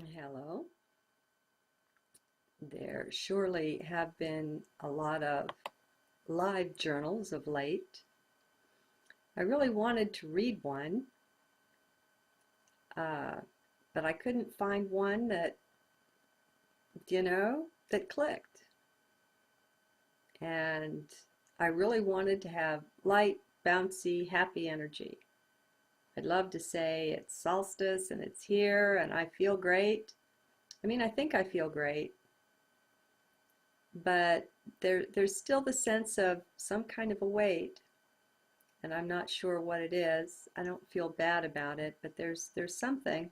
Hello. There surely have been a lot of live journals of late. I really wanted to read one, uh, but I couldn't find one that clicked. And I really wanted to have light, bouncy, happy energy. I'd love to say it's solstice and it's here and I feel great. I mean, I think I feel great, but there's still the sense of some kind of a weight, and I'm not sure what it is. I don't feel bad about it, but there's something.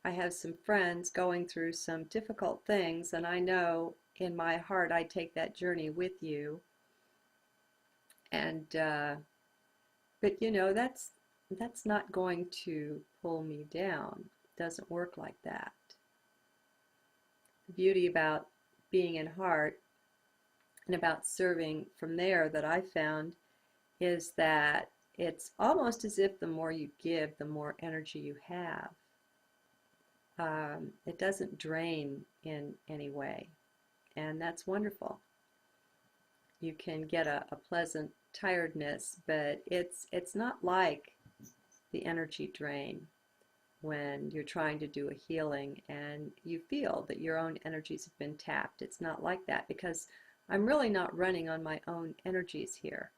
I have some friends going through some difficult things, and I know in my heart I take that journey with you. And but that's not going to pull me down. It doesn't work like that. The beauty about being in heart and about serving from there that I found is that it's almost as if the more you give, the more energy you have. It doesn't drain in any way, and that's wonderful. You can get a pleasant tiredness, but it's not like the energy drain when you're trying to do a healing and you feel that your own energies have been tapped. It's not like that because I'm really not running on my own energies here.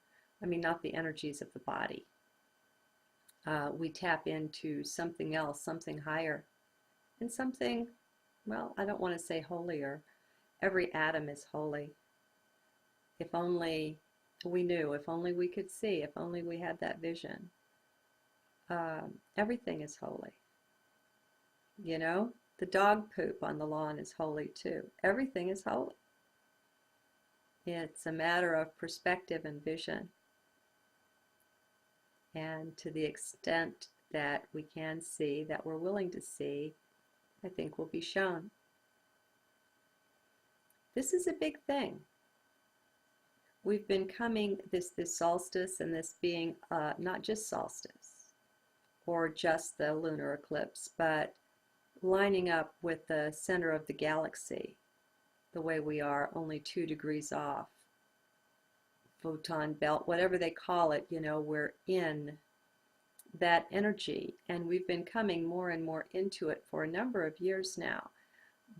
I mean, not the energies of the body. We tap into something else, something higher, and something, well, I don't want to say holier. Every atom is holy. If only we knew, if only we could see, if only we had that vision. Everything is holy. You know, the dog poop on the lawn is holy too. Everything is holy. It's a matter of perspective and vision. And to the extent that we can see, that we're willing to see, I think will be shown. This is a big thing. We've been coming this solstice, and this being not just solstice or just the lunar eclipse, but lining up with the center of the galaxy the way we are, only 2 degrees off. Photon belt, whatever they call it, we're in that energy, and we've been coming more and more into it for a number of years now.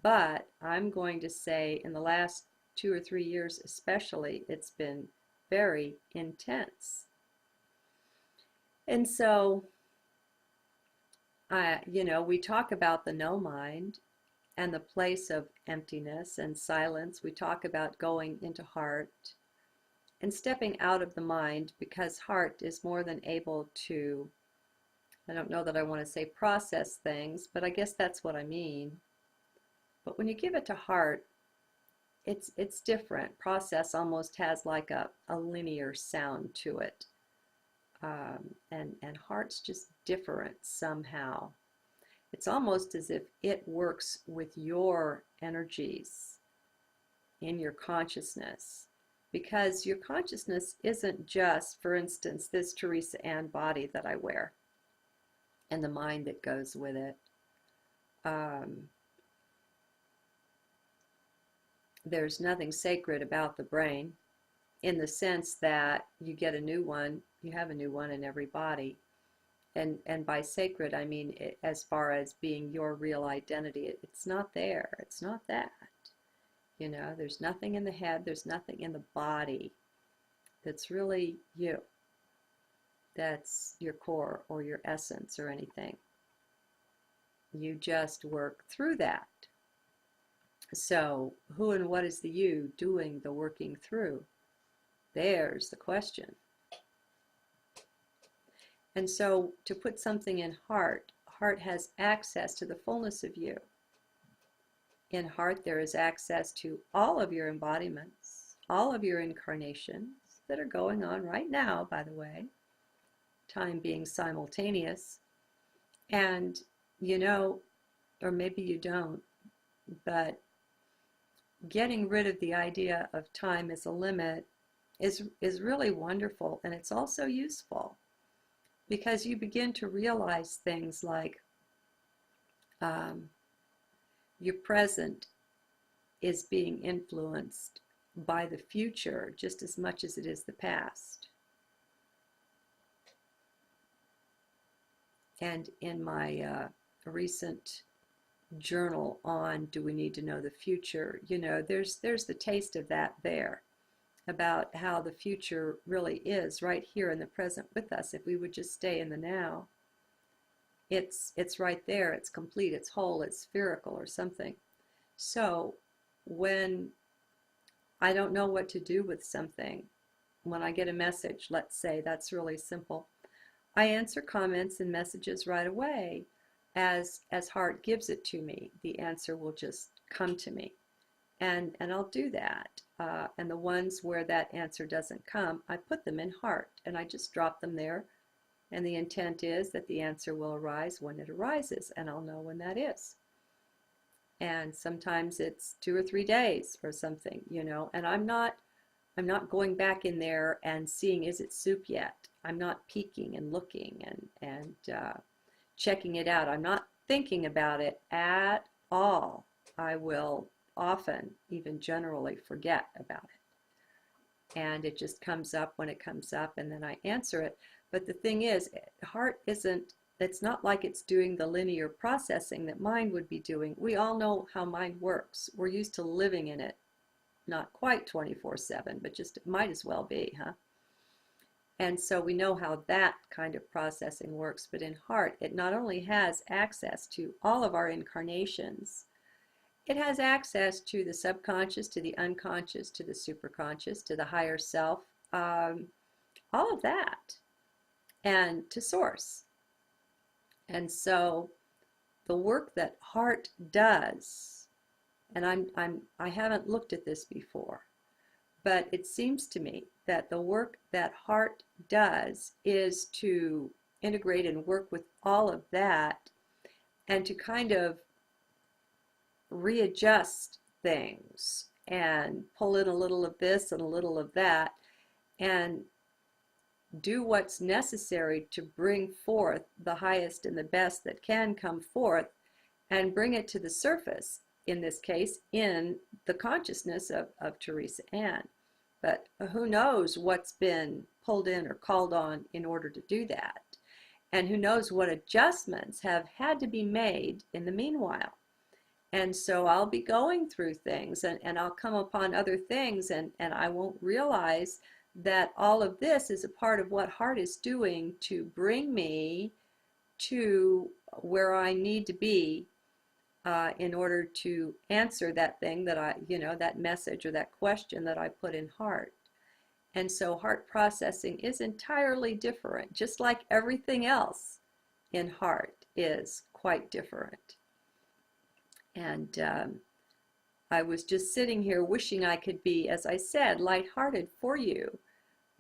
But I'm going to say in the last 2 or 3 years especially, it's been very intense. And so, we talk about the no mind and the place of emptiness and silence. We talk about going into heart and stepping out of the mind, because heart is more than able to, I don't know that I want to say process things, but I guess that's what I mean. But when you give it to heart, it's different. Process almost has like a linear sound to it. And heart's just different somehow. It's almost as if it works with your energies in your consciousness, because your consciousness isn't just, for instance, this Teresa Ann body that I wear and the mind that goes with it. There's nothing sacred about the brain, in the sense that you get a new one, you have a new one in every body. And by sacred, I mean as far as being your real identity. It's not there. It's not that. There's nothing in the head, there's nothing in the body that's really you. That's your core or your essence or anything. You just work through that. So, who and what is the you doing the working through? There's the question. And so, to put something in heart, heart has access to the fullness of you. In heart, there is access to all of your embodiments, all of your incarnations that are going on right now, by the way, time being simultaneous. And or maybe you don't, but getting rid of the idea of time as a limit is really wonderful, and it's also useful, because you begin to realize things like um, your present is being influenced by the future just as much as it is the past. And in my recent journal on do we need to know the future, there's the taste of that there, about how the future really is right here in the present with us. If we would just stay in the now, it's right there, it's complete, it's whole, it's spherical or something. So when I don't know what to do with something, when I get a message, let's say, that's really simple, I answer comments and messages right away as heart gives it to me. The answer will just come to me, and I'll do that. And the ones where that answer doesn't come, I put them in heart and I just drop them there. And the intent is that the answer will arise when it arises, and I'll know when that is. And sometimes it's 2 or 3 days or something, and I'm not going back in there and seeing, is it soup yet? I'm not peeking and looking and checking it out. I'm not thinking about it at all. I will often, even generally, forget about it. And it just comes up when it comes up, and then I answer it. But the thing is, heart isn't, it's not like it's doing the linear processing that mind would be doing. We all know how mind works. We're used to living in it. Not quite 24/7, but just might as well be, huh? And so we know how that kind of processing works. But in heart, it not only has access to all of our incarnations, it has access to the subconscious, to the unconscious, to the superconscious, to the higher self, all of that, and to source. And so the work that heart does, and I haven't looked at this before, but it seems to me that the work that heart does is to integrate and work with all of that, and to kind of readjust things and pull in a little of this and a little of that, and do what's necessary to bring forth the highest and the best that can come forth, and bring it to the surface, in this case, in the consciousness of Teresa Ann. But who knows what's been pulled in or called on in order to do that. And who knows what adjustments have had to be made in the meanwhile. And so I'll be going through things, and I'll come upon other things, and I won't realize that all of this is a part of what heart is doing to bring me to where I need to be in order to answer that thing that that message or that question that I put in heart. And so heart processing is entirely different, just like everything else in heart is quite different. And I was just sitting here wishing I could be, as I said, lighthearted for you.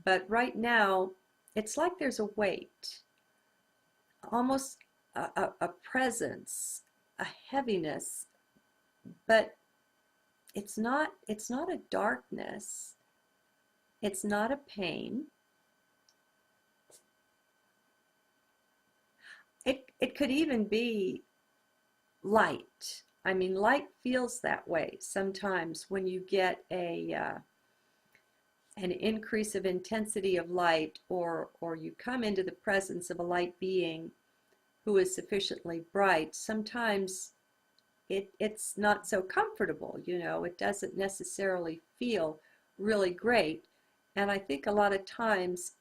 But right now, it's like there's a weight, almost a presence, a heaviness, but it's not a darkness. It's not a pain. It could even be light. I mean, light feels that way sometimes when you get an increase of intensity of light, or you come into the presence of a light being who is sufficiently bright. Sometimes it's not so comfortable, it doesn't necessarily feel really great. And I think a lot of times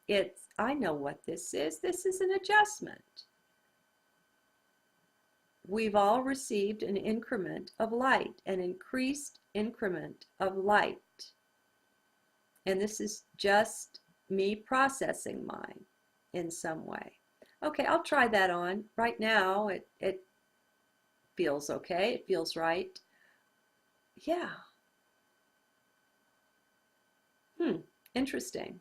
I know what this is. This is an adjustment. We've all received an increment of light, an increased increment of light. And this is just me processing mine in some way. Okay, I'll try that on. Right now, it feels okay. It feels right. Yeah. Interesting.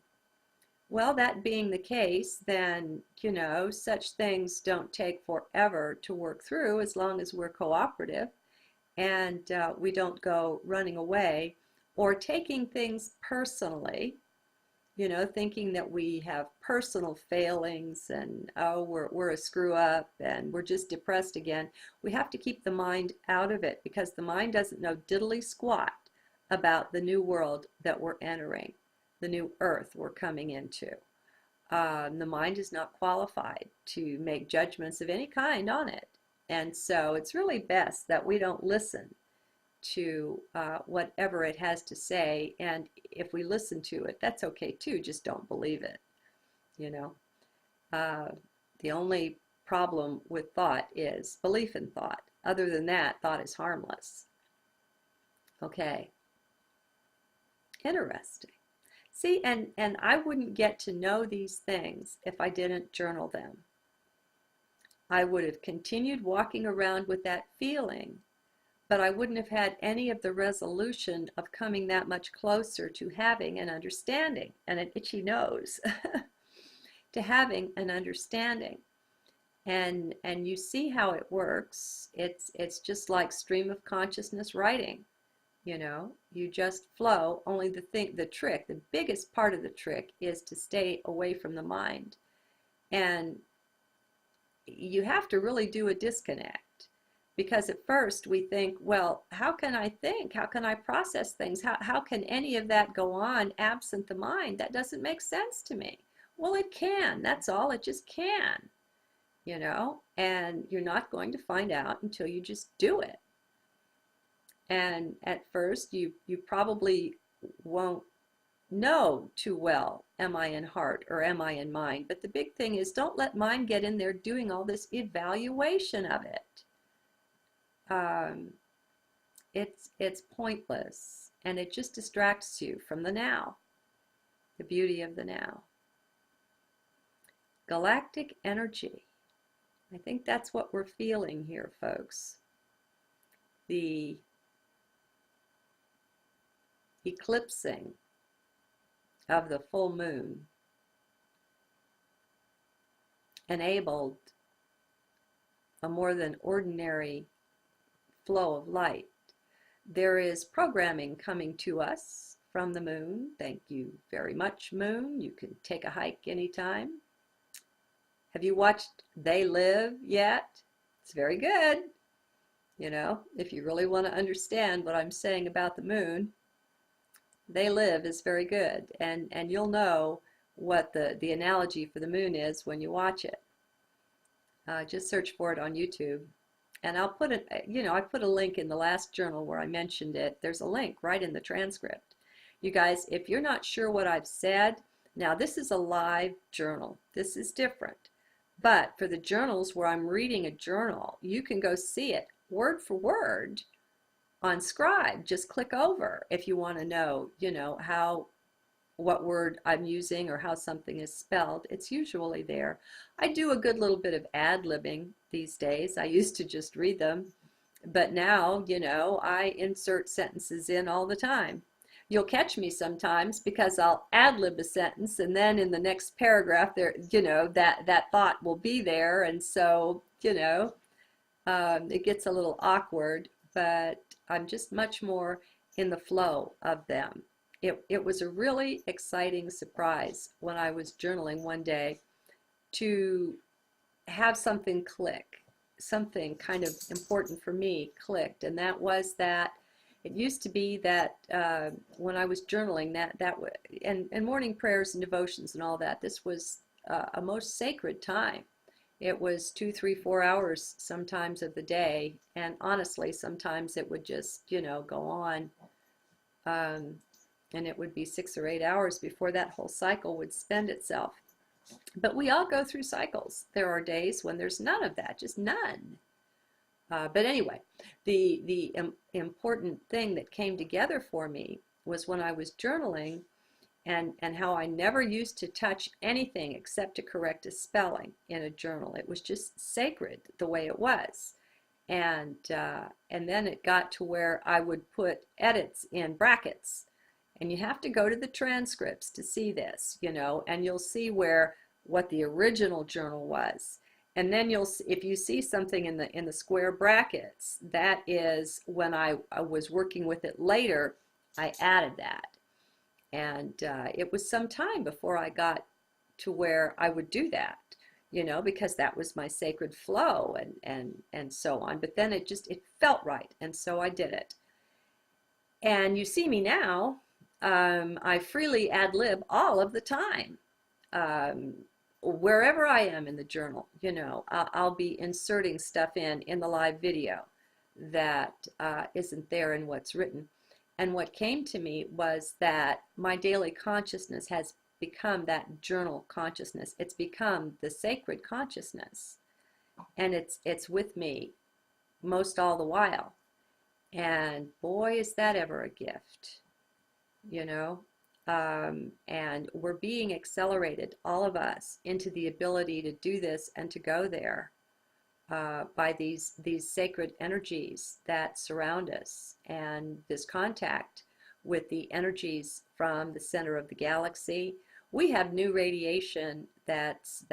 Well, that being the case, then, such things don't take forever to work through as long as we're cooperative, and we don't go running away or taking things personally. you know, thinking that we have personal failings and, oh, we're a screw up and we're just depressed again. We have to keep the mind out of it because the mind doesn't know diddly squat about the new world that we're entering, the new earth we're coming into. The mind is not qualified to make judgments of any kind on it. And so it's really best that we don't listen to whatever it has to say. And if we listen to it, that's okay too. Just don't believe it. You know, the only problem with thought is belief in thought. Other than that, thought is harmless. Okay, interesting. See, and I wouldn't get to know these things if I didn't journal them. I would have continued walking around with that feeling, but I wouldn't have had any of the resolution of coming that much closer to having an understanding and an itchy nose to having an understanding. And you see how it works. It's just like stream of consciousness writing. You know, you just flow. Only the biggest part of the trick is to stay away from the mind. And you have to really do a disconnect. Because at first we think, well, how can I think? How can I process things? How can any of that go on absent the mind? That doesn't make sense to me. Well, it can. That's all. It just can. You know, and you're not going to find out until you just do it. And at first you probably won't know too well, am I in heart or am I in mind? But the big thing is don't let mind get in there doing all this evaluation of it. It's pointless and it just distracts you from the now, the beauty of the now. Galactic energy. I think that's what we're feeling here, folks. The eclipsing of the full moon enabled a more than ordinary flow of light. There is programming coming to us from the moon. Thank you very much, moon. You can take a hike anytime. Have you watched They Live yet? It's very good. You know, if you really want to understand what I'm saying about the moon, They Live is very good. And you'll know what the analogy for the moon is when you watch it. Just search for it on YouTube. And I'll put it, you know, I put a link in the last journal where I mentioned it. There's a link right in the transcript. You guys, if you're not sure what I've said, now this is a live journal. This is different. But for the journals where I'm reading a journal, you can go see it word for word on Scribe. Just click over if you want to know, you know, what word I'm using or how something is spelled. It's usually there. I do a good little bit of ad-libbing these days. I used to just read them, but now, you know, I insert sentences in all the time. You'll catch me sometimes because I'll ad-lib a sentence and then in the next paragraph there, you know, that thought will be there, and so, you know, it gets a little awkward, but I'm just much more in the flow of them. It was a really exciting surprise when I was journaling one day to have something click, something kind of important for me clicked, and that was that it used to be that when I was journaling and morning prayers and devotions and all that, this was a most sacred time. It was 2, 3, 4 hours sometimes of the day, and honestly sometimes it would just, you know, go on. And it would be 6 or 8 hours before that whole cycle would spend itself. But we all go through cycles. There are days when there's none of that, just none. But anyway, the important thing that came together for me was when I was journaling and how I never used to touch anything except to correct a spelling in a journal. It was just sacred the way it was. And then it got to where I would put edits in brackets. And you have to go to the transcripts to see this, you know, and you'll see what the original journal was. And then if you see something in the square brackets, that is when I was working with it later, I added that. And it was some time before I got to where I would do that, because that was my sacred flow and so on. But then it felt right, and so I did it. And you see me now, I freely ad lib all of the time. Um, Wherever I am in the journal, I'll be inserting stuff in the live video that isn't there in what's written. And what came to me was that my daily consciousness has become that journal consciousness. It's become the sacred consciousness, and it's with me most all the while. And boy, is that ever a gift, you know? And we're being accelerated, all of us, into the ability to do this and to go there by these sacred energies that surround us, and this contact with the energies from the center of the galaxy. We have new radiation that's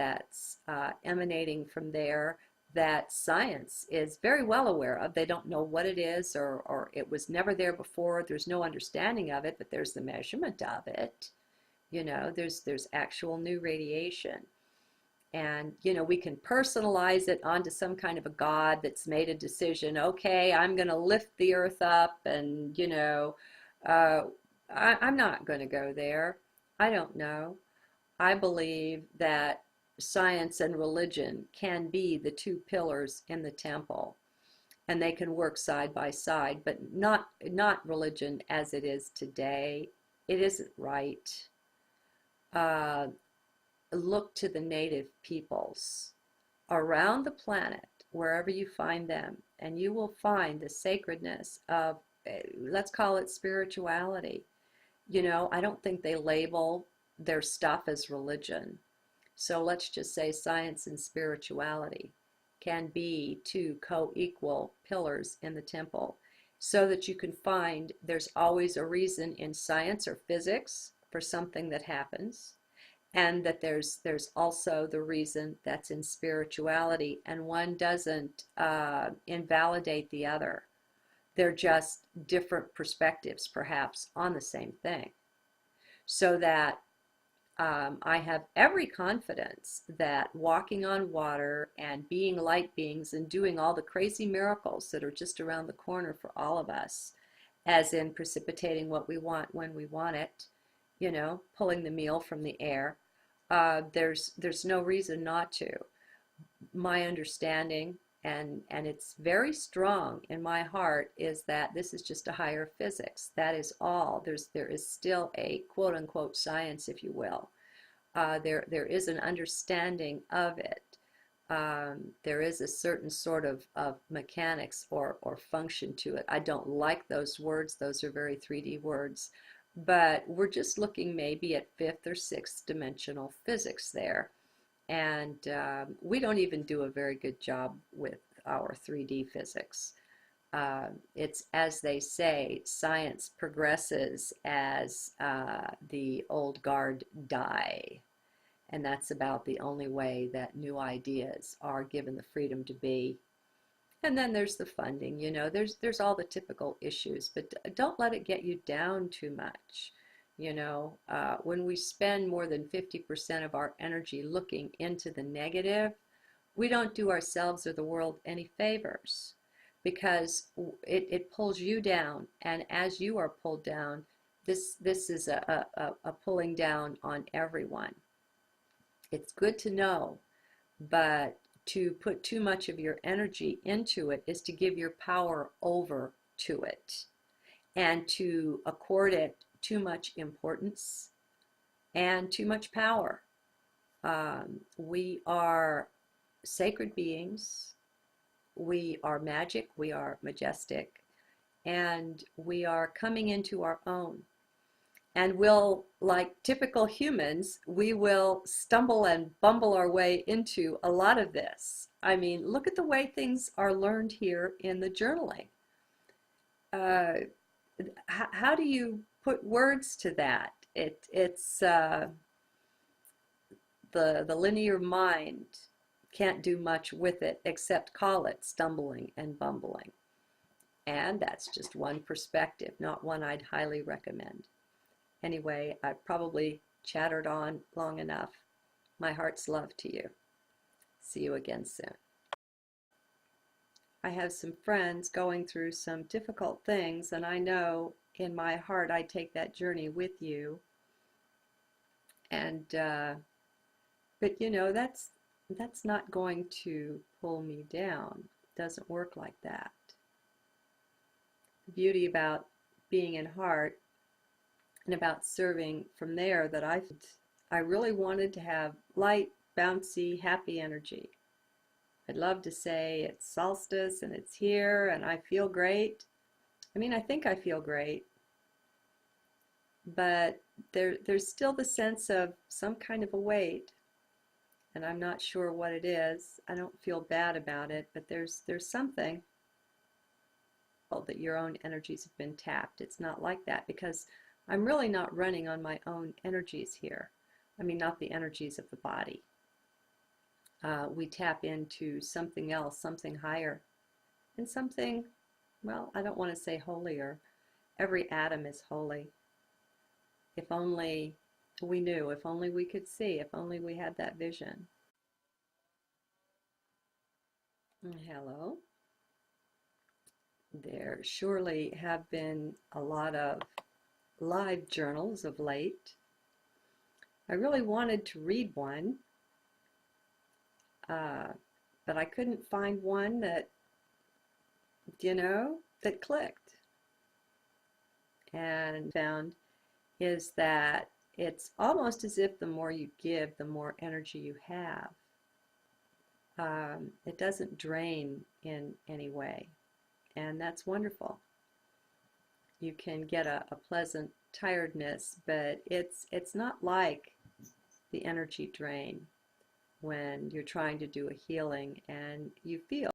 emanating from there that science is very well aware of. They don't know what it is, or it was never there before. There's no understanding of it, but there's the measurement of it. There's actual new radiation. And, we can personalize it onto some kind of a God that's made a decision. Okay, I'm going to lift the earth up, and, I'm not going to go there. I don't know. I believe that science and religion can be the two pillars in the temple, and they can work side by side, but not religion as it is today. It isn't right. Uh, Look to the native peoples around the planet, wherever you find them, and you will find the sacredness of, let's call it spirituality. I don't think they label their stuff as religion. So let's just say science and spirituality can be two co-equal pillars in the temple, so that you can find there's always a reason in science or physics for something that happens, and that there's also the reason that's in spirituality, and one doesn't invalidate the other. They're just different perspectives, perhaps, on the same thing. So that I have every confidence that walking on water and being light beings and doing all the crazy miracles that are just around the corner for all of us, as in precipitating what we want when we want it, pulling the meal from the air, there's no reason not to. My understanding, and it's very strong in my heart, is that this is just a higher physics. That is all. There is still a quote unquote science, if you will. There is an understanding of it. There is a certain sort of mechanics or function to it. I don't like those words. Those are very 3D words. But we're just looking maybe at fifth or sixth dimensional physics there. And we don't even do a very good job with our 3D physics. It's, as they say, science progresses as the old guard die. And that's about the only way that new ideas are given the freedom to be. And then there's the funding, there's all the typical issues, but don't let it get you down too much. When we spend more than 50% of our energy looking into the negative, we don't do ourselves or the world any favors, because it pulls you down. And as you are pulled down, this is a pulling down on everyone. It's good to know, but to put too much of your energy into it is to give your power over to it, and to accord it too much importance and too much power. We are sacred beings. We are magic. We are majestic. And we are coming into our own. And we'll, like typical humans, we will stumble and bumble our way into a lot of this. I mean, look at the way things are learned here in the journaling. How do you put words to that? It's the linear mind can't do much with it except call it stumbling and bumbling. And that's just one perspective, not one I'd highly recommend. Anyway, I've probably chattered on long enough. My heart's love to you. See you again soon. I have some friends going through some difficult things, and I know in my heart I take that journey with you. And but you know, that's not going to pull me down. It doesn't work like that. The beauty about being in heart and about serving from there, that I really wanted to have light, bouncy, happy energy. I'd love to say it's solstice and it's here and I feel great. I mean, I think I feel great, but there's still the sense of some kind of a weight, and I'm not sure what it is. I don't feel bad about it, but there's something. Well, that your own energies have been tapped. It's not like that because I'm really not running on my own energies here. I mean, not the energies of the body. We tap into something else, something higher, and something, well, I don't want to say holier. Every atom is holy. If only we knew, if only we could see, if only we had that vision. Hello. There surely have been a lot of live journals of late. I really wanted to read one, but I couldn't find one that, that clicked. And found is that it's almost as if the more you give, the more energy you have. It doesn't drain in any way, and that's wonderful. You can get a pleasant tiredness, but it's not like the energy drain when you're trying to do a healing and you feel